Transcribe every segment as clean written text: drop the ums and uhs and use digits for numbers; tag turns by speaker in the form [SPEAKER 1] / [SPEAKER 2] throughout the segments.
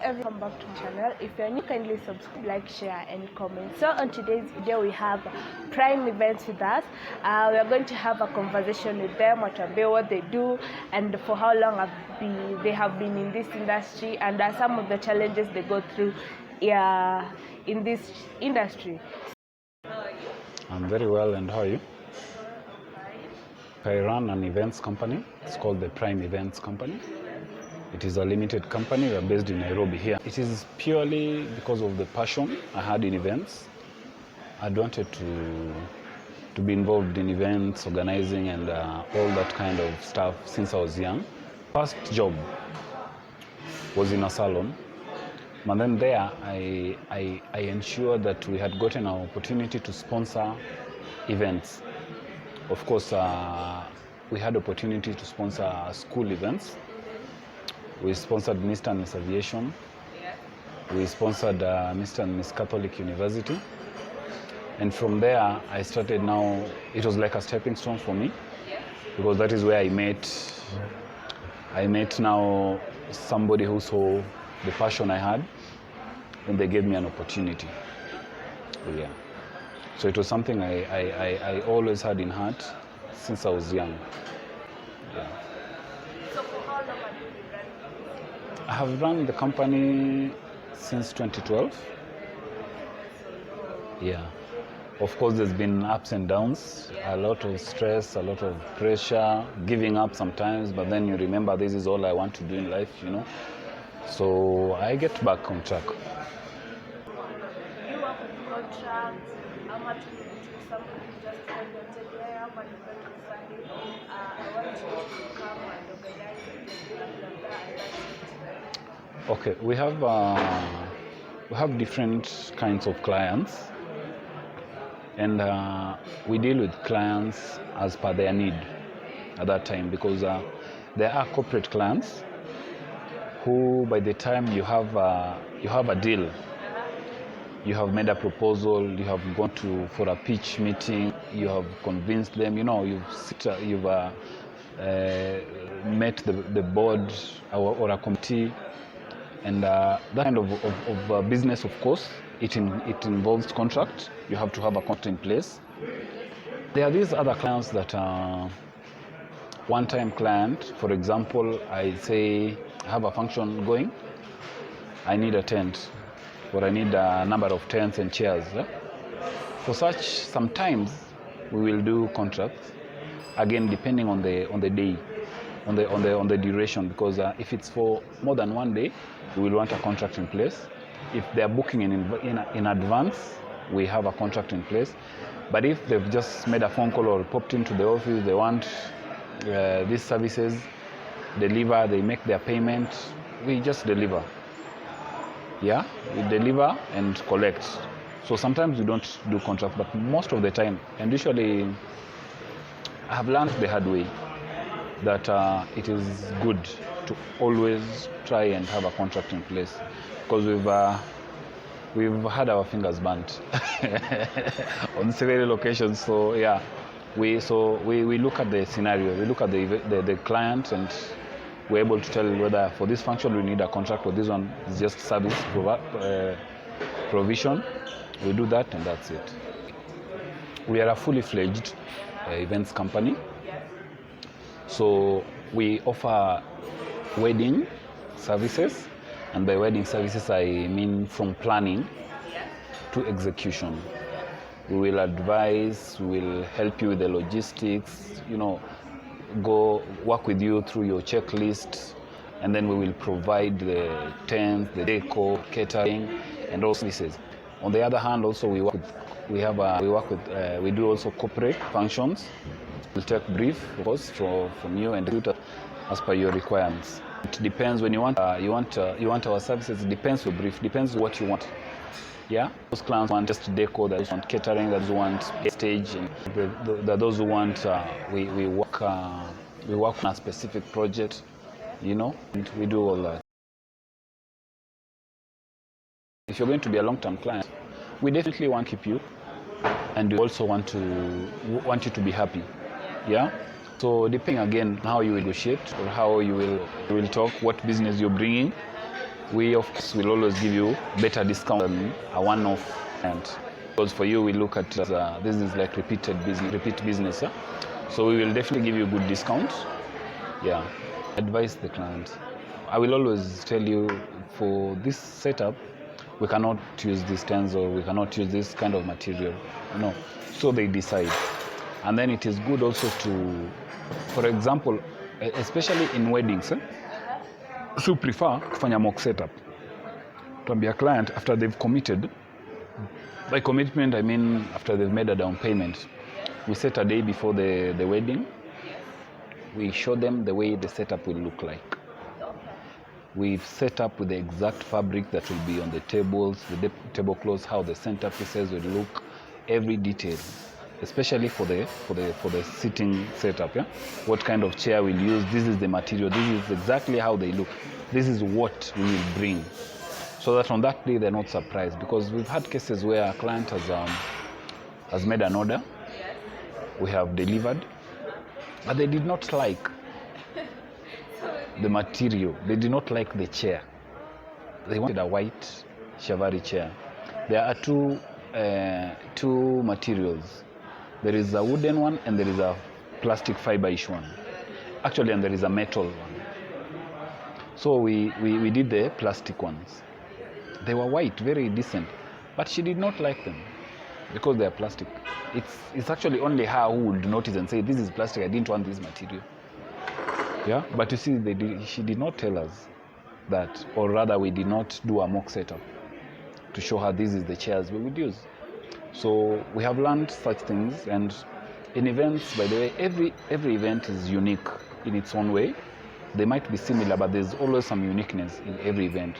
[SPEAKER 1] Welcome back to my channel. If you're new, kindly subscribe, like, share and comment. So on today's video we have Prime Events with us. We are going to have a conversation with them, what they do and for how long they have been in this industry, and some of the challenges they go through in this industry.
[SPEAKER 2] I'm very well, and how are you? I run an events company. It's called the Prime Events Company. It is a limited company. We are based in Nairobi here. It is purely because of the passion I had in events. I wanted to be involved in events, organizing, and all that kind of stuff since I was young. First job was in a salon. And then there, I ensured that we had gotten an opportunity to sponsor events. Of course, we had opportunity to sponsor school events. We sponsored Mr. and Miss Aviation. We sponsored Mr. and Miss Catholic University. And from there, I started now, it was like a stepping stone for me, because that is where I met now somebody who saw the passion I had, and they gave me an opportunity. Yeah. So it was something I always had in heart since I was young. Yeah.
[SPEAKER 1] So for how long have you been running?
[SPEAKER 2] I have run the company since 2012. Yeah. Of course, there's been ups and downs, a lot of stress, a lot of pressure, giving up sometimes, but then you remember this is all I want to do in life, you know. So I get back on track.
[SPEAKER 1] You work with contracts, how much will it to somebody just tell you, hey, I'm going to Sunday, I want you to come and organize it, blah, blah, blah, and that's it.
[SPEAKER 2] Okay, we have different kinds of clients, and we deal with clients as per their need at that time, because there are corporate clients who, by the time you have a deal, you have made a proposal, you have gone for a pitch meeting, you have convinced them, you know, you've met the board or a committee, and that kind of business, of course, it involves contract. You have to have a contract in place. There are these other clients that are one-time client. For example, I say I have a function going, I need a tent, or I need a number of tents and chairs. For such, sometimes we will do contracts, again depending on the day, on the duration, because if it's for more than one day, we will want a contract in place. If they are booking in advance, we have a contract in place. But if they've just made a phone call or popped into the office, they want these services, deliver, they make their payment, we just deliver. Yeah, we deliver and collect. So sometimes we don't do contract, but most of the time, and usually I have learned the hard way that it is good to always try and have a contract in place, because we've had our fingers burnt on several occasions. So yeah, we look at the scenario, we look at the client, and we're able to tell whether for this function we need a contract, or this one is just service provision. We do that, and that's it. We are a fully fledged events company. So we offer wedding services, and by wedding services I mean from planning to execution. We will advise, we will help you with the logistics, you know, go work with you through your checklist, and then we will provide the tent, the decor, catering, and all services. On the other hand, also we do also corporate functions. We'll take brief, of course, from you and execute as per your requirements. It depends when you want our services. It depends on brief. Depends on what you want. Yeah, those clients want just decor, those want catering, those want stage, and those who want we work on a specific project, you know, and we do all that. If you're going to be a long-term client, we definitely want to keep you, and we also want you to be happy. Yeah. So depending again on how you negotiate, or how you will talk, what business you're bringing, We of course will always give you better discount than a one-off event. Because for you, we look at this is like repeat business. Huh? So we will definitely give you good discounts. Yeah, advise the client. I will always tell you, for this setup, we cannot use these tens or we cannot use this kind of material. No, so they decide. And then it is good also to, for example, especially in weddings, so prefer kufanya mock setup. Tuambia client after they've committed. By commitment, I mean after they've made a down payment. We set a day before the wedding. We show them the way the setup will look like. We've set up with the exact fabric that will be on the tables, the tablecloths, how the centerpieces will look, every detail, especially for the sitting setup. Yeah, what kind of chair we'll use. This is the material. This is exactly how they look. This is what we will bring, so that on that day they're not surprised. Because we've had cases where a client has made an order, we have delivered, but they did not like the material. They did not like the chair. They wanted a white Shavari chair. There are two materials. There is a wooden one and there is a plastic fiber-ish one. Actually, and there is a metal one. So we did the plastic ones. They were white, very decent, but she did not like them because they are plastic. It's actually only her who would notice and say, this is plastic, I didn't want this material. Yeah, but you see, she did not tell us that, or rather we did not do a mock setup to show her this is the chairs we would use. So we have learned such things, and in events, by the way, every event is unique in its own way. They might be similar, but there's always some uniqueness in every event.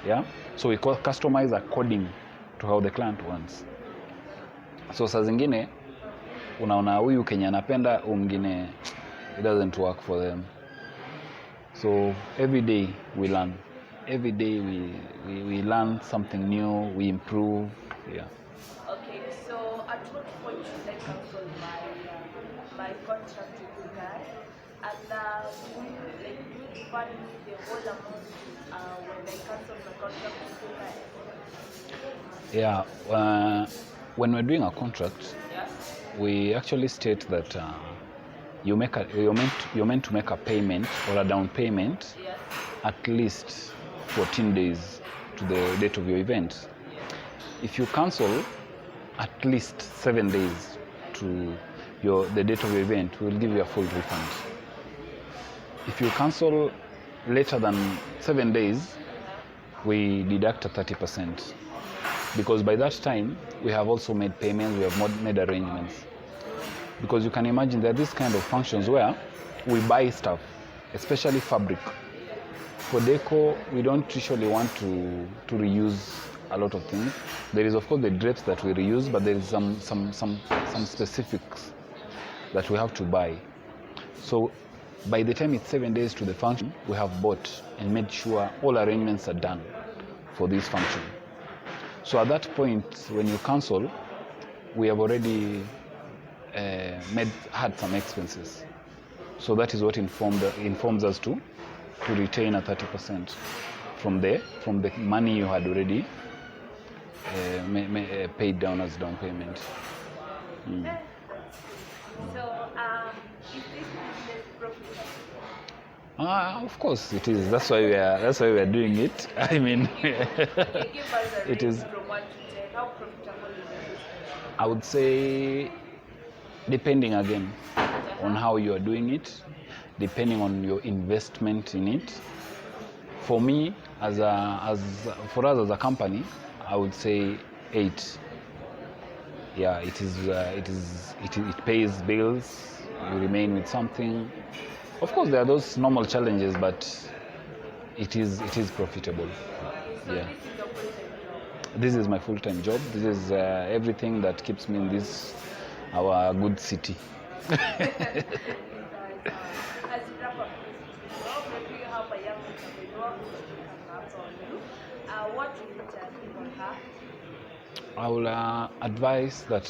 [SPEAKER 2] Yeah, so we customize according to how the client wants. So saa zingine unaona huyu Kenya anapenda, mwingine it doesn't work for them. So every day we learn. Every day we learn something new, we improve. Yeah.
[SPEAKER 1] Okay, so at what point should I cancel my contract with you guys? And do you refund me the whole amount when I cancel my contract with you guys?
[SPEAKER 2] Yeah. When we're doing a contract, we actually state that you're meant to make a payment or a down payment at least 14 days to the date of your event. If you cancel at least 7 days to the date of your event, we'll give you a full refund. If you cancel later than 7 days, we deduct a 30%. Because by that time, we have also made payments, we have made arrangements. Because you can imagine there are these kind of functions where we buy stuff, especially fabric. For deco, we don't usually want to reuse a lot of things. There is of course the drapes that we reuse, but there is some specifics that we have to buy. So by the time it's 7 days to the function, we have bought and made sure all arrangements are done for this function. So at that point, when you cancel, we have already had some expenses. So that is what informs us to retain a 30% from the money you had already paid down as down payment.
[SPEAKER 1] So is this business profitable?
[SPEAKER 2] Of course it is. That's why we are doing it. I mean,
[SPEAKER 1] Give us a
[SPEAKER 2] it is.
[SPEAKER 1] From 1 to 10, how profitable is the business?
[SPEAKER 2] I would say, depending again on how you are doing it, depending on your investment in it. For me, for us as a company, I would say 8. Yeah, it pays bills. You remain with something. Of course, there are those normal challenges, but it is profitable.
[SPEAKER 1] So
[SPEAKER 2] Yeah.
[SPEAKER 1] this is your full-time job?
[SPEAKER 2] This is my full-time job. This is everything that keeps me in this our good city.
[SPEAKER 1] As you wrap up this video, maybe you have a young entrepreneur who is looking up on you. What will you tell him or her?
[SPEAKER 2] I will advise that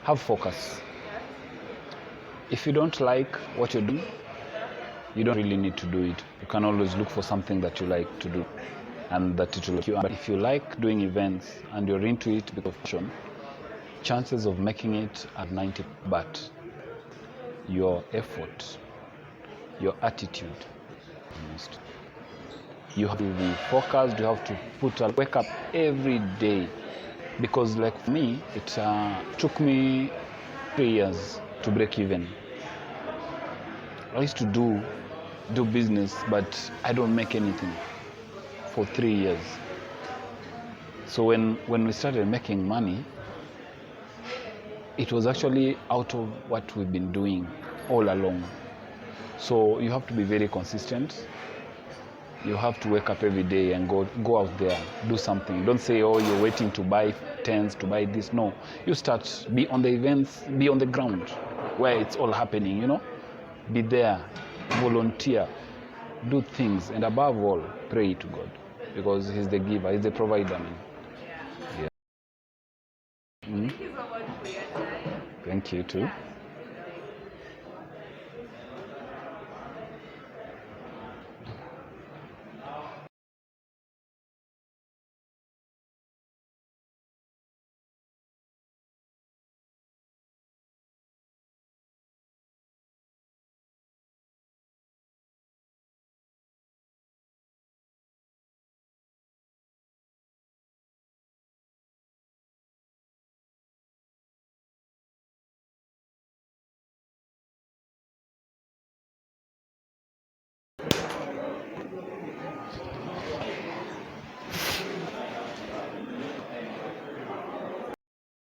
[SPEAKER 2] have focus. If you don't like what you do, you don't really need to do it. You can always look for something that you like to do and that it will make you. But if you like doing events and you're into it because of passion, chances of making it are 90. But your effort, your attitude, you have to be focused. You have to wake up every day, because like for me, it took me 3 years to break even. I used to do business, but I don't make anything for 3 years. So when we started making money, it was actually out of what we've been doing all along. So you have to be very consistent. You have to wake up every day and go out there, do something. Don't say, oh, you're waiting to buy tents, to buy this. No, you start, be on the events, be on the ground where it's all happening, you know. Be there, volunteer, do things, and above all, pray to God, because He's the giver, He's the provider. Yeah. Thank you so much for your time. Thank you too.